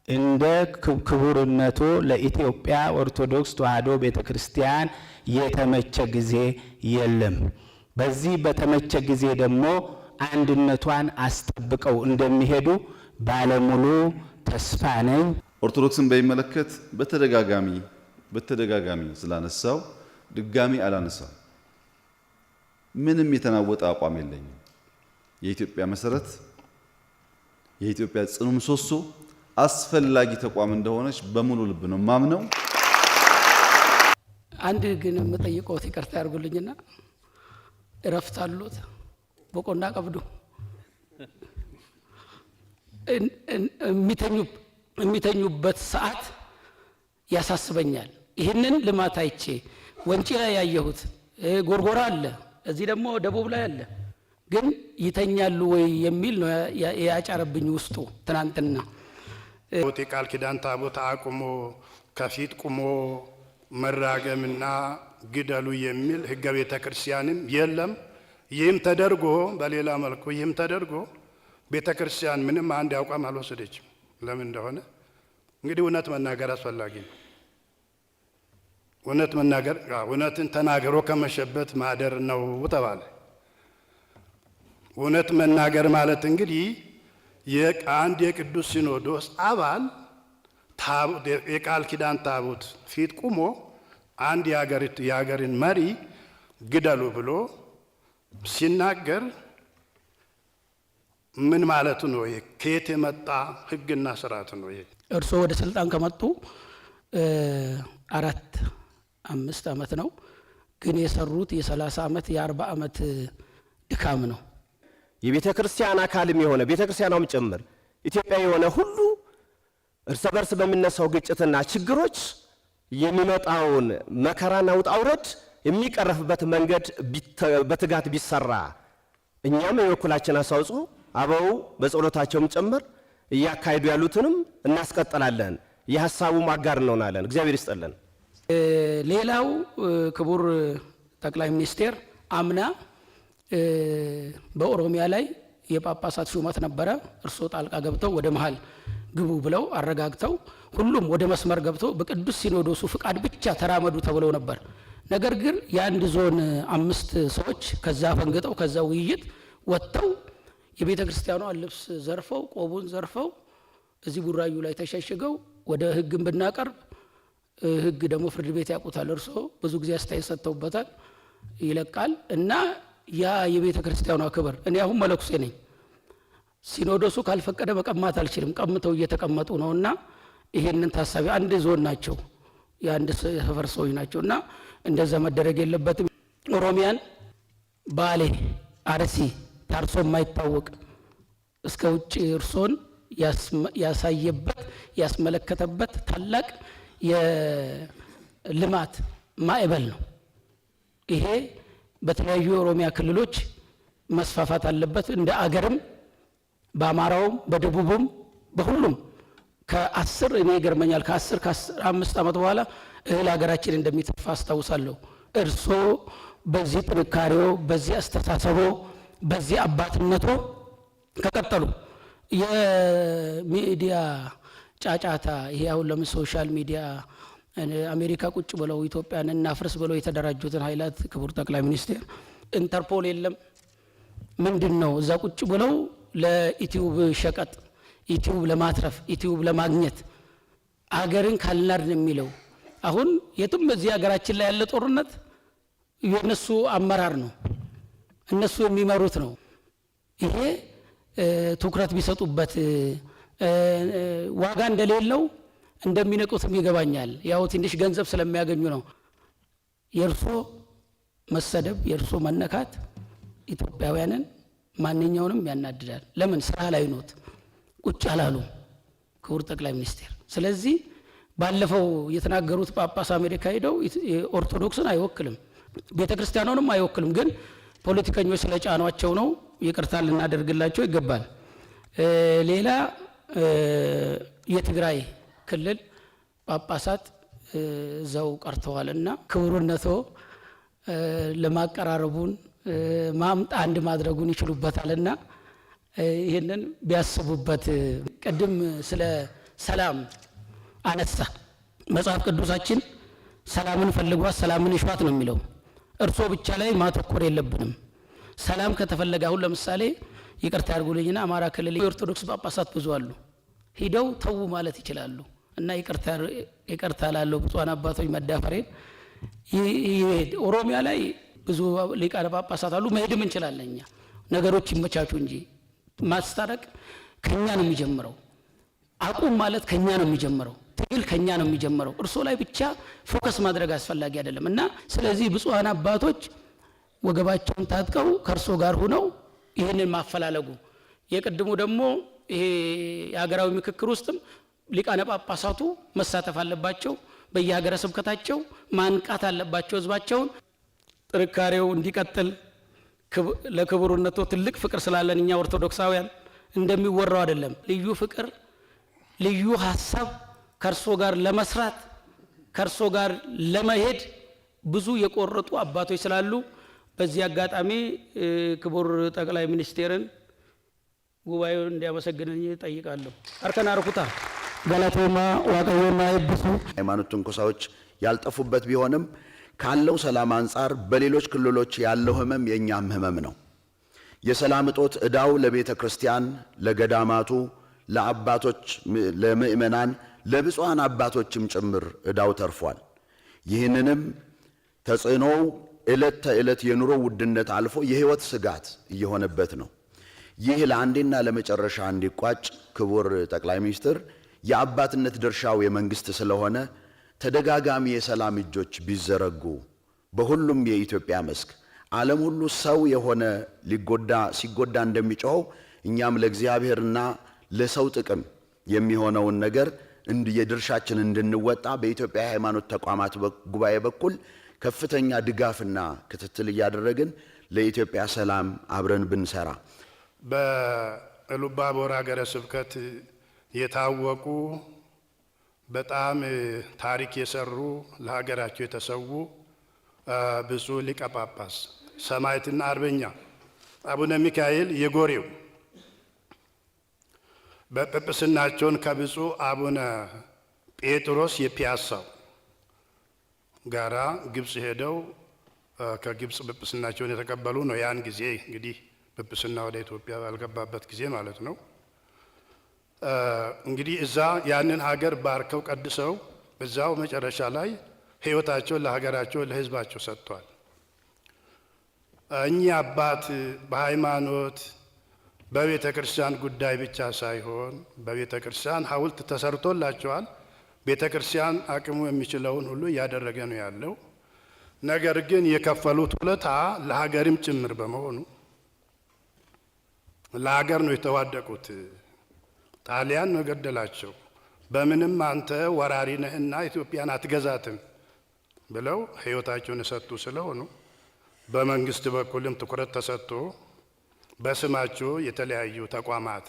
እንደ ክቡርነቱ ለኢትዮጵያ ኦርቶዶክስ ተዋሕዶ ቤተክርስቲያን የተመቸ ጊዜ የለም። በዚህ በተመቸ ጊዜ ደግሞ አንድነቷን አስጠብቀው እንደሚሄዱ ባለሙሉ ተስፋ ነኝ። ኦርቶዶክስን በሚመለከት በተደጋጋሚ ስላነሳው ድጋሚ አላነሳው። ምንም የተናወጠ አቋም የለኝም። የኢትዮጵያ መሰረት፣ የኢትዮጵያ ጽኑ ምሰሶ፣ አስፈላጊ ተቋም እንደሆነች በሙሉ ልብ ነው ማምነው። አንድ ግን የምጠይቀው ይቅርታ ያርጉልኝና እረፍት አሉት በቆና ቀብዱ የሚተኙበት ሰዓት ያሳስበኛል። ይህንን ልማት አይቼ ወንጪ ላይ ያየሁት ጎርጎራ አለ፣ እዚህ ደግሞ ደቡብ ላይ አለ። ግን ይተኛሉ ወይ የሚል ነው ያጫረብኝ ውስጡ። ትናንትና ቃል ኪዳን ታቦት አቁሞ ከፊት ቁሞ መራገምና ግደሉ የሚል ሕገ ቤተ ክርስቲያንም የለም። ይህም ተደርጎ በሌላ መልኩ ይህም ተደርጎ ቤተ ክርስቲያን ምንም አንድ አቋም አልወሰደችም። ለምን እንደሆነ እንግዲህ እውነት መናገር አስፈላጊ ነው። እውነት መናገር እውነትን ተናግሮ ከመሸበት ማደር ነው ተባለ። እውነት መናገር ማለት እንግዲህ የአንድ የቅዱስ ሲኖዶስ አባል የቃል ኪዳን ታቦት ፊት ቁሞ አንድ የሀገርን መሪ ግደሉ ብሎ ሲናገር ምን ማለቱ ነው? ይሄ ከየት የመጣ ሕግና ስርዓት ነው? ይሄ እርሶ ወደ ስልጣን ከመጡ 4-5 ዓመት ነው። ግን የሰሩት የ30 ዓመት የ40 ዓመት ድካም ነው። የቤተ ክርስቲያን አካልም የሆነ ቤተ ክርስቲያኗም ጭምር ኢትዮጵያዊ የሆነ ሁሉ እርስ በርስ በሚነሳው ግጭትና ችግሮች የሚመጣውን መከራና ውጣ ውረድ የሚቀረፍበት መንገድ በትጋት ቢሰራ እኛም የበኩላችን አስተዋጽኦ አበው በጸሎታቸውም ጭምር እያካሄዱ ያሉትንም እናስቀጥላለን። የሐሳቡ ማጋር እንሆናለን። እግዚአብሔር ይስጥልን። ሌላው ክቡር ጠቅላይ ሚኒስቴር አምና በኦሮሚያ ላይ የጳጳሳት ሹመት ነበረ። እርሶ ጣልቃ ገብተው ወደ መሃል ግቡ ብለው አረጋግተው ሁሉም ወደ መስመር ገብተው በቅዱስ ሲኖዶሱ ፍቃድ ብቻ ተራመዱ ተብለው ነበር። ነገር ግን የአንድ ዞን 5 ሰዎች ከዛ ፈንግጠው ከዛ ውይይት ወጥተው የቤተ ክርስቲያኗን ልብስ ዘርፈው ቆቡን ዘርፈው እዚህ ቡራዩ ላይ ተሸሽገው ወደ ሕግም ብናቀርብ ሕግ ደግሞ ፍርድ ቤት ያውቁታል። እርሶ ብዙ ጊዜ አስተያየት ሰጥተውበታል፣ ይለቃል እና ያ የቤተ ክርስቲያኗ ክብር። እኔ አሁን መለኩሴ ነኝ። ሲኖዶሱ ካልፈቀደ መቀማት አልችልም። ቀምተው እየተቀመጡ ነውና ይሄንን ታሳቢ አንድ ዞን ናቸው፣ የአንድ ሰፈር ሰዎች ናቸውና እንደዛ መደረግ የለበትም። ኦሮሚያን ባሌ፣ አርሲ ታርሶ የማይታወቅ እስከ ውጭ እርሶን ያሳየበት ያስመለከተበት ታላቅ የልማት ማዕበል ነው። ይሄ በተለያዩ የኦሮሚያ ክልሎች መስፋፋት አለበት። እንደ አገርም በአማራውም በደቡብም በሁሉም ከ10 እኔ ይገርመኛል ከ15 ዓመት በኋላ እህል ሀገራችን እንደሚተፋ አስታውሳለሁ። እርሶ በዚህ ጥንካሬው፣ በዚህ አስተሳሰቦ፣ በዚህ አባትነቶ ከቀጠሉ የሚዲያ ጫጫታ ይሄ አሁን ለምን ሶሻል ሚዲያ አሜሪካ ቁጭ ብለው ኢትዮጵያን እናፍርስ ብለው የተደራጁትን ኃይላት ክቡር ጠቅላይ ሚኒስቴር ኢንተርፖል የለም ምንድነው እዛ ቁጭ ብለው ለዩቲዩብ ሸቀጥ ዩቲዩብ ለማትረፍ ዩቲዩብ ለማግኘት አገርን ካልናድን የሚለው አሁን የትም በዚህ ሀገራችን ላይ ያለ ጦርነት የነሱ አመራር ነው፣ እነሱ የሚመሩት ነው። ይሄ ትኩረት ቢሰጡበት ዋጋ እንደሌለው እንደሚነቁትም ይገባኛል። ያው ትንሽ ገንዘብ ስለሚያገኙ ነው። የእርሶ መሰደብ የእርሶ መነካት ኢትዮጵያውያንን ማንኛውንም ያናድዳል። ለምን ስራ ላይ ኖት ቁጭ አላሉ ክቡር ጠቅላይ ሚኒስቴር? ስለዚህ ባለፈው የተናገሩት ጳጳስ አሜሪካ ሄደው ኦርቶዶክስን አይወክልም ቤተ ክርስቲያኑንም አይወክልም፣ ግን ፖለቲከኞች ስለጫኗቸው ነው። ይቅርታ ልናደርግላቸው ይገባል። ሌላ የትግራይ ክልል ጳጳሳት ዘው ቀርተዋልና ክቡርነቶ ለማቀራረቡን አንድ ማድረጉን ይችሉበታልና ይሄንን ቢያስቡበት። ቅድም ስለ ሰላም አነሳ። መጽሐፍ ቅዱሳችን ሰላምን ፈልጓት ሰላምን ይሿት ነው የሚለው። እርሶ ብቻ ላይ ማተኮር የለብንም። ሰላም ከተፈለገ አሁን ለምሳሌ ይቅርታ ያርጉልኝና አማራ ክልል የኦርቶዶክስ ጳጳሳት ብዙ አሉ። ሂደው ተው ማለት ይችላሉ እና ይቅርታ ላለው ብፁዓን አባቶች መዳፈሬን ኦሮሚያ ላይ ብዙ ሊቃነ ጳጳሳት አሉ። መሄድም እንችላለን እኛ ነገሮች ይመቻቹ እንጂ ማስታረቅ ከኛ ነው የሚጀምረው። አቁም ማለት ከኛ ነው የሚጀምረው። ትግል ከኛ ነው የሚጀምረው። እርሶ ላይ ብቻ ፎከስ ማድረግ አስፈላጊ አይደለም እና ስለዚህ ብፁዓን አባቶች ወገባቸውን ታጥቀው ከእርሶ ጋር ሆነው ይህንን ማፈላለጉ የቅድሙ ደግሞ ይሄ የሀገራዊ ምክክር ውስጥም ሊቃነ ጳጳሳቱ መሳተፍ አለባቸው። በየሀገረ ስብከታቸው ማንቃት አለባቸው ህዝባቸውን። ጥንካሬው እንዲቀጥል ለክቡርነቱ ትልቅ ፍቅር ስላለን እኛ ኦርቶዶክሳውያን እንደሚወራው አይደለም። ልዩ ፍቅር፣ ልዩ ሀሳብ ከእርሶ ጋር ለመስራት ከእርሶ ጋር ለመሄድ ብዙ የቆረጡ አባቶች ስላሉ በዚህ አጋጣሚ ክቡር ጠቅላይ ሚኒስቴርን ጉባኤውን እንዲያመሰግንኝ ጠይቃለሁ። አርከና አርኩታ ገላቶማ ዋቀዮማ ይብሱ ሃይማኖት ትንኮሳዎች ያልጠፉበት ቢሆንም ካለው ሰላም አንጻር በሌሎች ክልሎች ያለው ህመም የኛም ህመም ነው። የሰላም እጦት እዳው ለቤተ ክርስቲያን፣ ለገዳማቱ፣ ለአባቶች፣ ለምእመናን፣ ለብፁዓን አባቶችም ጭምር እዳው ተርፏል። ይህንንም ተጽዕኖው ዕለት ተዕለት የኑሮ ውድነት አልፎ የህይወት ስጋት እየሆነበት ነው። ይህ ለአንዴና ለመጨረሻ እንዲቋጭ ክቡር ጠቅላይ ሚኒስትር የአባትነት ድርሻው የመንግስት ስለሆነ ተደጋጋሚ የሰላም እጆች ቢዘረጉ በሁሉም የኢትዮጵያ መስክ ዓለም ሁሉ ሰው የሆነ ሲጎዳ እንደሚጮኸው እኛም ለእግዚአብሔርና ለሰው ጥቅም የሚሆነውን ነገር የድርሻችን እንድንወጣ በኢትዮጵያ ሃይማኖት ተቋማት ጉባኤ በኩል ከፍተኛ ድጋፍና ክትትል እያደረግን ለኢትዮጵያ ሰላም አብረን ብንሰራ በኢሉባቦር ሀገረ ስብከት የታወቁ በጣም ታሪክ የሰሩ ለሀገራቸው የተሰዉ ብፁዕ ሊቀ ጳጳስ ሰማዕትና አርበኛ አቡነ ሚካኤል የጎሬው በጵጵስናቸውን ከብፁዕ አቡነ ጴጥሮስ የፒያሳው ጋራ ግብጽ ሄደው ከግብጽ ጵጵስናቸውን የተቀበሉ ነው። ያን ጊዜ እንግዲህ ጵጵስና ወደ ኢትዮጵያ ባልገባበት ጊዜ ማለት ነው። እንግዲህ እዛ ያንን ሀገር ባርከው ቀድሰው በዛው መጨረሻ ላይ ሕይወታቸውን ለሀገራቸው ለሕዝባቸው ሰጥቷል። እኚህ አባት በሃይማኖት በቤተ ክርስቲያን ጉዳይ ብቻ ሳይሆን በቤተ ክርስቲያን ሐውልት ተሰርቶላቸዋል። ቤተ ክርስቲያን አቅሙ የሚችለውን ሁሉ እያደረገ ነው ያለው። ነገር ግን የከፈሉት ውለታ ለሀገርም ጭምር በመሆኑ ለሀገር ነው የተዋደቁት። ጣሊያን ነው ገደላቸው። በምንም አንተ ወራሪ ነህና ኢትዮጵያን አትገዛትም ብለው ሕይወታቸውን የሰጡ ስለሆኑ በመንግስት በኩልም ትኩረት ተሰጥቶ በስማቸው የተለያዩ ተቋማት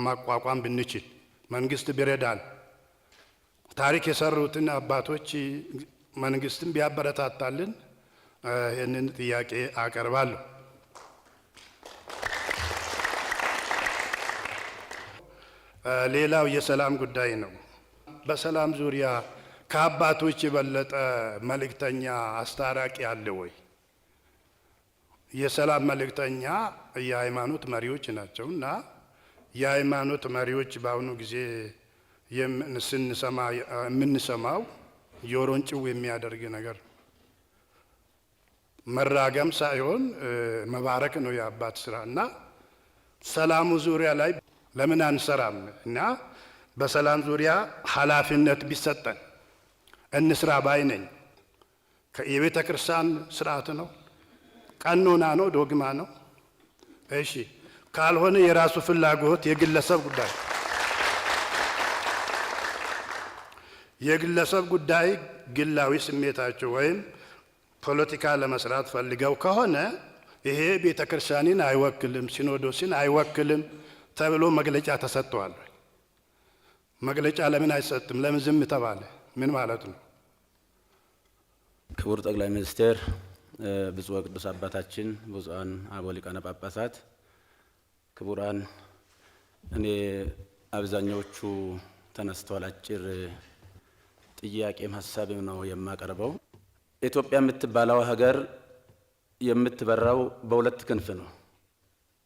ማቋቋም ብንችል መንግስት ቢረዳን ታሪክ የሰሩትን አባቶች መንግስትም ቢያበረታታልን ይህንን ጥያቄ አቀርባለሁ። ሌላው የሰላም ጉዳይ ነው። በሰላም ዙሪያ ከአባቶች የበለጠ መልእክተኛ አስታራቂ አለ ወይ? የሰላም መልእክተኛ የሃይማኖት መሪዎች ናቸው እና የሃይማኖት መሪዎች በአሁኑ ጊዜ የምንሰማው ጆሮን ጭው የሚያደርግ ነገር መራገም ሳይሆን መባረክ ነው የአባት ስራ እና ሰላሙ ዙሪያ ላይ ለምን አንሰራም? እና በሰላም ዙሪያ ኃላፊነት ቢሰጠን እንስራ ባይ ነኝ። የቤተ ክርስቲያን ስርዓት ነው፣ ቀኖና ነው፣ ዶግማ ነው። እሺ ካልሆነ የራሱ ፍላጎት የግለሰብ ጉዳይ ግላዊ ስሜታቸው ወይም ፖለቲካ ለመስራት ፈልገው ከሆነ ይሄ ቤተ ክርስቲያንን አይወክልም፣ ሲኖዶስን አይወክልም ተብሎ መግለጫ ተሰጥቷል። መግለጫ ለምን አይሰጥም? ለምን ዝም ተባለ? ምን ማለት ነው? ክቡር ጠቅላይ ሚኒስቴር፣ ብፁዕ ቅዱስ አባታችን፣ ብፁዓን አበው ሊቃነ ጳጳሳት፣ ክቡራን፣ እኔ አብዛኛዎቹ ተነስተዋል። አጭር ጥያቄም ሀሳብም ነው የማቀርበው። ኢትዮጵያ የምትባለው ሀገር የምትበራው በሁለት ክንፍ ነው፣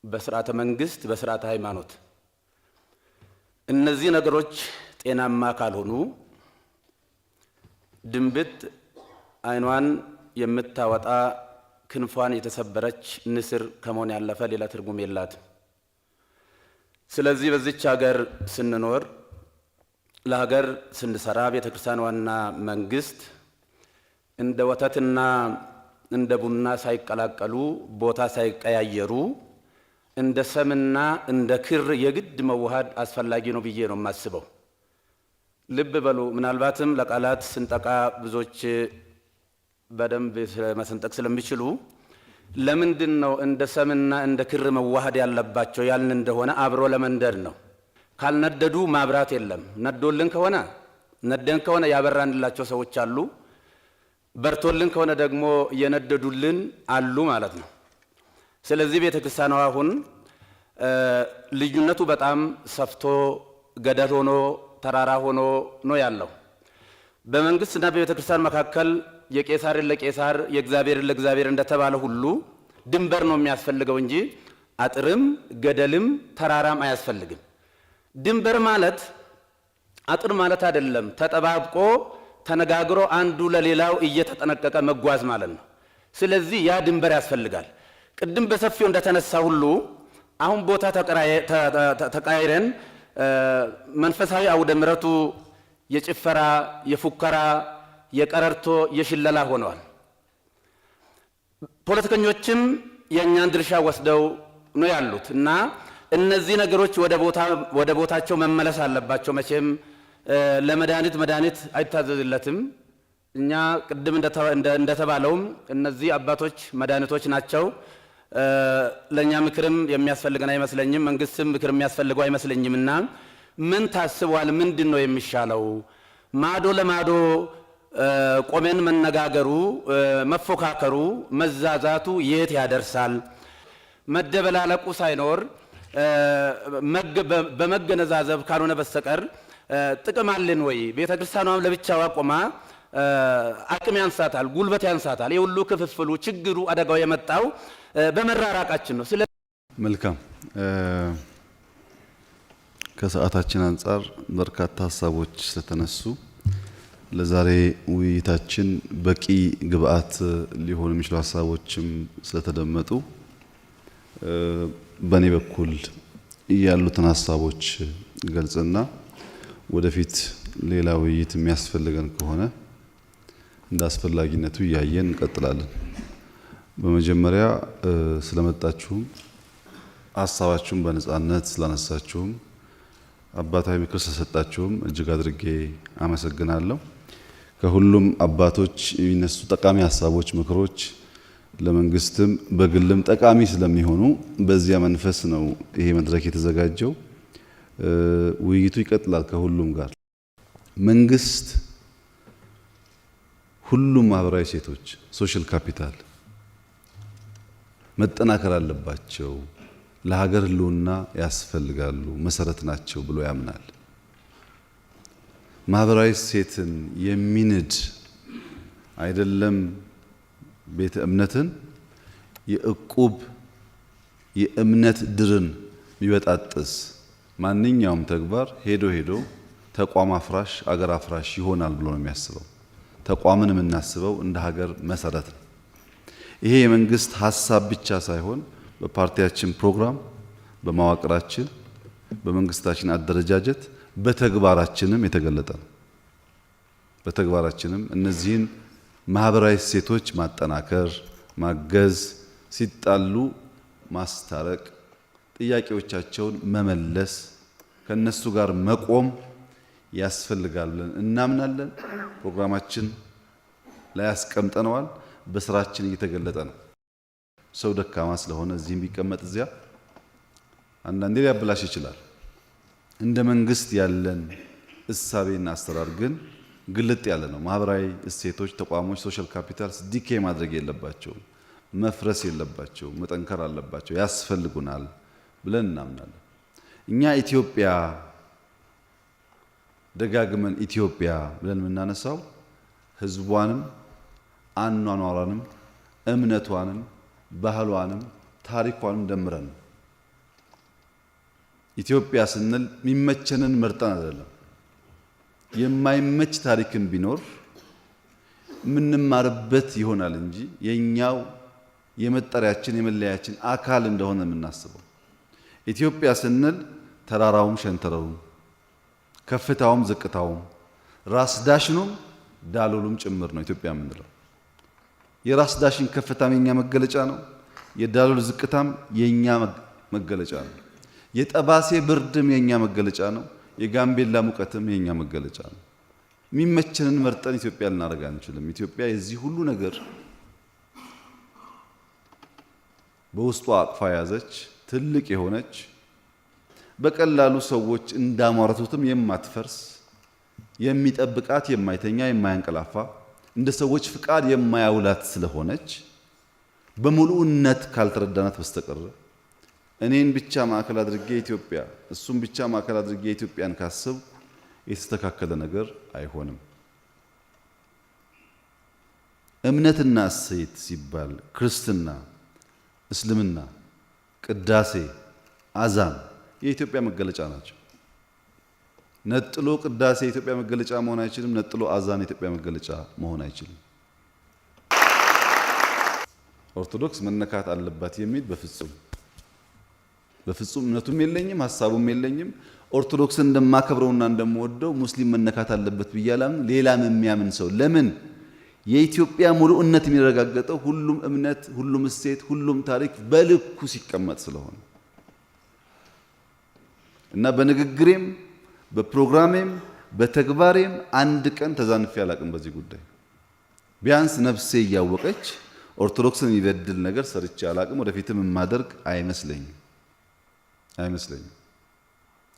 በስርዓተ መንግስት፣ በስርዓተ ሃይማኖት። እነዚህ ነገሮች ጤናማ ካልሆኑ ድንብት አይኗን የምታወጣ ክንፏን የተሰበረች ንስር ከመሆን ያለፈ ሌላ ትርጉም የላትም። ስለዚህ በዚች ሀገር ስንኖር ለሀገር ስንሰራ ቤተክርስቲያን ዋና መንግስት እንደ ወተትና እንደ ቡና ሳይቀላቀሉ ቦታ ሳይቀያየሩ እንደ ሰምና እንደ ክር የግድ መዋሃድ አስፈላጊ ነው ብዬ ነው የማስበው። ልብ በሉ። ምናልባትም ለቃላት ስንጠቃ ብዙዎች በደንብ መሰንጠቅ ስለሚችሉ ለምንድን ነው እንደ ሰምና እንደ ክር መዋሃድ ያለባቸው ያልን እንደሆነ አብሮ ለመንደድ ነው። ካልነደዱ ማብራት የለም። ነዶልን ከሆነ ነደን ከሆነ ያበራንላቸው ሰዎች አሉ፣ በርቶልን ከሆነ ደግሞ የነደዱልን አሉ ማለት ነው። ስለዚህ ቤተክርስቲያኗ አሁን ልዩነቱ በጣም ሰፍቶ ገደል ሆኖ ተራራ ሆኖ ነው ያለው። በመንግስትና በቤተክርስቲያን መካከል የቄሳርን ለቄሳር የእግዚአብሔርን ለእግዚአብሔር እንደተባለ ሁሉ ድንበር ነው የሚያስፈልገው እንጂ አጥርም ገደልም ተራራም አያስፈልግም። ድንበር ማለት አጥር ማለት አይደለም። ተጠባብቆ ተነጋግሮ አንዱ ለሌላው እየተጠነቀቀ መጓዝ ማለት ነው። ስለዚህ ያ ድንበር ያስፈልጋል። ቅድም በሰፊው እንደተነሳ ሁሉ አሁን ቦታ ተቀያይረን መንፈሳዊ አውደ ምሕረቱ የጭፈራ፣ የፉከራ፣ የቀረርቶ፣ የሽለላ ሆነዋል። ፖለቲከኞችም የእኛን ድርሻ ወስደው ነው ያሉት እና እነዚህ ነገሮች ወደ ቦታቸው መመለስ አለባቸው። መቼም ለመድኃኒት መድኃኒት አይታዘዝለትም። እኛ ቅድም እንደተባለውም እነዚህ አባቶች መድኃኒቶች ናቸው። ለእኛ ምክርም የሚያስፈልገን አይመስለኝም፣ መንግስትም ምክር የሚያስፈልገው አይመስለኝም። እና ምን ታስቧል? ምንድን ነው የሚሻለው? ማዶ ለማዶ ቆመን መነጋገሩ፣ መፎካከሩ፣ መዛዛቱ የት ያደርሳል? መደበላለቁ ሳይኖር በመገነዛዘብ ካልሆነ በስተቀር ጥቅም አለን ወይ? ቤተ ክርስቲያኗም ለብቻዋ ቆማ አቅም ያንሳታል፣ ጉልበት ያንሳታል። የሁሉ ክፍፍሉ፣ ችግሩ፣ አደጋው የመጣው በመራራቃችን ነው። መልካም። ከሰዓታችን አንጻር በርካታ ሀሳቦች ስለተነሱ ለዛሬ ውይይታችን በቂ ግብአት ሊሆኑ የሚችሉ ሀሳቦችም ስለተደመጡ በእኔ በኩል ያሉትን ሀሳቦች ገልጽና ወደፊት ሌላ ውይይት የሚያስፈልገን ከሆነ እንደ አስፈላጊነቱ እያየን እንቀጥላለን። በመጀመሪያ ስለመጣችሁም ሀሳባችሁም በነጻነት ስላነሳችሁም አባታዊ ምክር ስለሰጣችሁም እጅግ አድርጌ አመሰግናለሁ። ከሁሉም አባቶች የሚነሱ ጠቃሚ ሀሳቦች፣ ምክሮች ለመንግስትም በግልም ጠቃሚ ስለሚሆኑ በዚያ መንፈስ ነው ይሄ መድረክ የተዘጋጀው። ውይይቱ ይቀጥላል ከሁሉም ጋር። መንግስት ሁሉም ማህበራዊ ሴቶች ሶሻል ካፒታል መጠናከር አለባቸው፣ ለሀገር ህልውና ያስፈልጋሉ፣ መሰረት ናቸው ብሎ ያምናል። ማህበራዊ ሴትን የሚንድ አይደለም ቤተ እምነትን የእቁብ የእምነት ድርን ቢበጣጥስ ማንኛውም ተግባር ሄዶ ተቋም አፍራሽ አገር አፍራሽ ይሆናል ብሎ ነው የሚያስበው። ተቋምን የምናስበው እንደ ሀገር መሰረት ነው። ይሄ የመንግስት ሀሳብ ብቻ ሳይሆን በፓርቲያችን ፕሮግራም፣ በመዋቅራችን፣ በመንግስታችን አደረጃጀት፣ በተግባራችንም የተገለጠ ነው። በተግባራችንም እነዚህን ማህበራዊ እሴቶች ማጠናከር፣ ማገዝ፣ ሲጣሉ ማስታረቅ፣ ጥያቄዎቻቸውን መመለስ፣ ከነሱ ጋር መቆም ያስፈልጋል ብለን እናምናለን። ፕሮግራማችን ላይ ያስቀምጠነዋል። በስራችን እየተገለጠ ነው። ሰው ደካማ ስለሆነ እዚህም ቢቀመጥ እዚያ አንዳንዴ ሊያበላሽ ይችላል። እንደ መንግስት ያለን እሳቤና አሰራር ግን ግልጥ ያለ ነው። ማህበራዊ እሴቶች፣ ተቋሞች፣ ሶሻል ካፒታልስ ዲኬ ማድረግ የለባቸውም፣ መፍረስ የለባቸውም፣ መጠንከር አለባቸው፣ ያስፈልጉናል ብለን እናምናለን። እኛ ኢትዮጵያ ደጋግመን ኢትዮጵያ ብለን የምናነሳው ህዝቧንም አኗኗሯንም እምነቷንም ባህሏንም ታሪኳንም ደምረን ነው። ኢትዮጵያ ስንል የሚመቸንን መርጠን አይደለም። የማይመች ታሪክም ቢኖር የምንማርበት ይሆናል እንጂ የኛው የመጠሪያችን የመለያችን አካል እንደሆነ የምናስበው። ኢትዮጵያ ስንል ተራራውም ሸንተረሩም ከፍታውም ዝቅታውም ራስ ዳሽኑም ዳሎሉም ጭምር ነው ኢትዮጵያ የምንለው። የራስ ዳሽን ከፍታም የኛ መገለጫ ነው። የዳሎል ዝቅታም የኛ መገለጫ ነው። የጠባሴ ብርድም የኛ መገለጫ ነው። የጋምቤላ ሙቀትም የኛ መገለጫ ነው። የሚመቸንን መርጠን ኢትዮጵያ ልናደርግ አንችልም። ኢትዮጵያ የዚህ ሁሉ ነገር በውስጧ አቅፋ ያዘች ትልቅ የሆነች በቀላሉ ሰዎች እንዳሟረቱትም የማትፈርስ የሚጠብቃት የማይተኛ የማያንቀላፋ እንደ ሰዎች ፍቃድ የማያውላት ስለሆነች በሙሉነት ካልተረዳናት በስተቀር እኔን ብቻ ማዕከል አድርጌ ኢትዮጵያ እሱም ብቻ ማዕከል አድርጌ ኢትዮጵያን ካስብ የተስተካከለ ነገር አይሆንም። እምነትና እሴት ሲባል ክርስትና፣ እስልምና፣ ቅዳሴ፣ አዛን የኢትዮጵያ መገለጫ ናቸው። ነጥሎ ቅዳሴ የኢትዮጵያ መገለጫ መሆን አይችልም። ነጥሎ አዛን የኢትዮጵያ መገለጫ መሆን አይችልም። ኦርቶዶክስ መነካት አለባት የሚል በፍጹም እምነቱም የለኝም ሐሳቡም የለኝም። ኦርቶዶክስን እንደማከብረውና እንደምወደው ሙስሊም መነካት አለበት ብያላም ሌላም የሚያምን ሰው ለምን የኢትዮጵያ ሙሉእነት የሚረጋገጠው ሁሉም እምነት፣ ሁሉም እሴት፣ ሁሉም ታሪክ በልኩ ሲቀመጥ ስለሆነ እና በንግግሬም በፕሮግራሜም በተግባሬም አንድ ቀን ተዛንፌ አላቅም። በዚህ ጉዳይ ቢያንስ ነፍሴ እያወቀች ኦርቶዶክስን የሚበድል ነገር ሰርቼ አላቅም። ወደፊትም የማደርግ አይመስለኝም።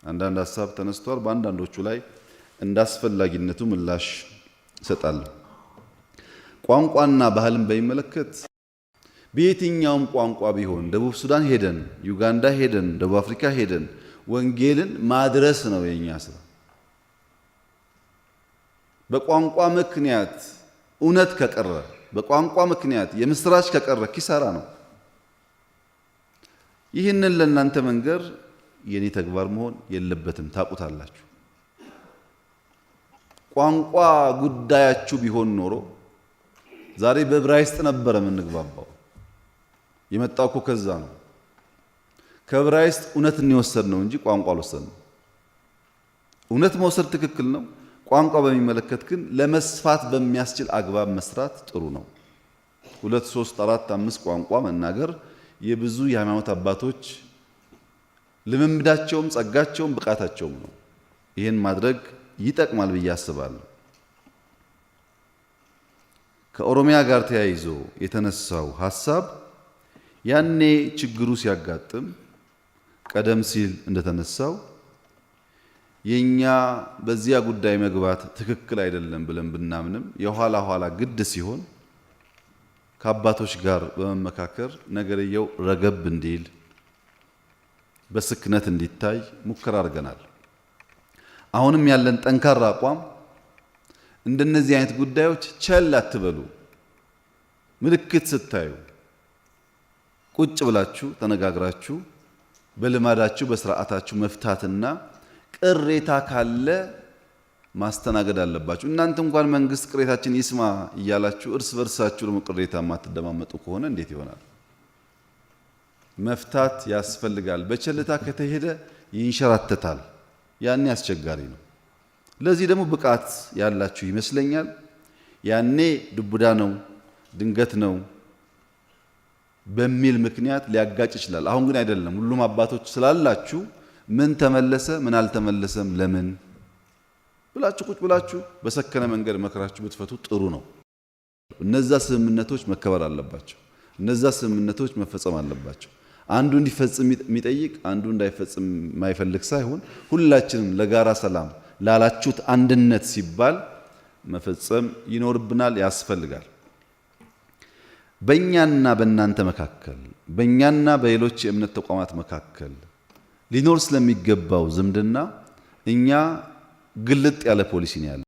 አንዳንድ ሀሳብ ተነስቷል። በአንዳንዶቹ ላይ እንዳስፈላጊነቱ ምላሽ እሰጣለሁ። ቋንቋና ባህልን በሚመለከት በየትኛውም ቋንቋ ቢሆን ደቡብ ሱዳን ሄደን፣ ዩጋንዳ ሄደን፣ ደቡብ አፍሪካ ሄደን ወንጌልን ማድረስ ነው የኛ ስራ። በቋንቋ ምክንያት እውነት ከቀረ፣ በቋንቋ ምክንያት የምስራች ከቀረ ኪሳራ ነው። ይህንን ለእናንተ መንገር የኔ ተግባር መሆን የለበትም። ታውቁታላችሁ። ቋንቋ ጉዳያችሁ ቢሆን ኖሮ ዛሬ በዕብራይስጥ ነበረ የምንግባባው። የመጣው እኮ ከዛ ነው። ከዕብራይስጥ እውነት እንወሰድ ነው እንጂ ቋንቋ አልወሰድንም። እውነት መውሰድ ትክክል ነው። ቋንቋ በሚመለከት ግን ለመስፋት በሚያስችል አግባብ መስራት ጥሩ ነው። 2፣ 3፣ 4፣ 5 ቋንቋ መናገር የብዙ የሃይማኖት አባቶች ልምምዳቸውም ጸጋቸውም ብቃታቸውም ነው። ይህን ማድረግ ይጠቅማል ብዬ አስባለሁ። ከኦሮሚያ ጋር ተያይዞ የተነሳው ሐሳብ ያኔ ችግሩ ሲያጋጥም ቀደም ሲል እንደተነሳው የኛ በዚያ ጉዳይ መግባት ትክክል አይደለም ብለን ብናምንም የኋላ ኋላ ግድ ሲሆን ከአባቶች ጋር በመመካከር ነገርየው ረገብ እንዲል በስክነት እንዲታይ ሙከራ አድርገናል። አሁንም ያለን ጠንካራ አቋም እንደነዚህ አይነት ጉዳዮች ቸል አትበሉ። ምልክት ስታዩ ቁጭ ብላችሁ ተነጋግራችሁ በልማዳችሁ በስርዓታችሁ መፍታትና ቅሬታ ካለ ማስተናገድ አለባችሁ። እናንተ እንኳን መንግስት ቅሬታችን ይስማ እያላችሁ እርስ በርሳችሁ ደግሞ ቅሬታ ማትደማመጡ ከሆነ እንዴት ይሆናል? መፍታት ያስፈልጋል። በቸልታ ከተሄደ ይንሸራተታል። ያኔ አስቸጋሪ ነው። ለዚህ ደግሞ ብቃት ያላችሁ ይመስለኛል። ያኔ ዱብዳ ነው ድንገት ነው በሚል ምክንያት ሊያጋጭ ይችላል። አሁን ግን አይደለም። ሁሉም አባቶች ስላላችሁ ምን ተመለሰ ምን አልተመለሰም ለምን ብላችሁ ቁጭ ብላችሁ በሰከነ መንገድ መከራችሁ ብትፈቱ ጥሩ ነው። እነዛ ስምምነቶች መከበር አለባቸው። እነዛ ስምምነቶች መፈጸም አለባቸው። አንዱ እንዲፈጽም የሚጠይቅ አንዱ እንዳይፈጽም የማይፈልግ ሳይሆን ሁላችንም ለጋራ ሰላም ላላችሁት አንድነት ሲባል መፈጸም ይኖርብናል፣ ያስፈልጋል። በእኛና በእናንተ መካከል በእኛና በሌሎች የእምነት ተቋማት መካከል ሊኖር ስለሚገባው ዝምድና እኛ ግልጥ ያለ ፖሊሲ ነው ያለው።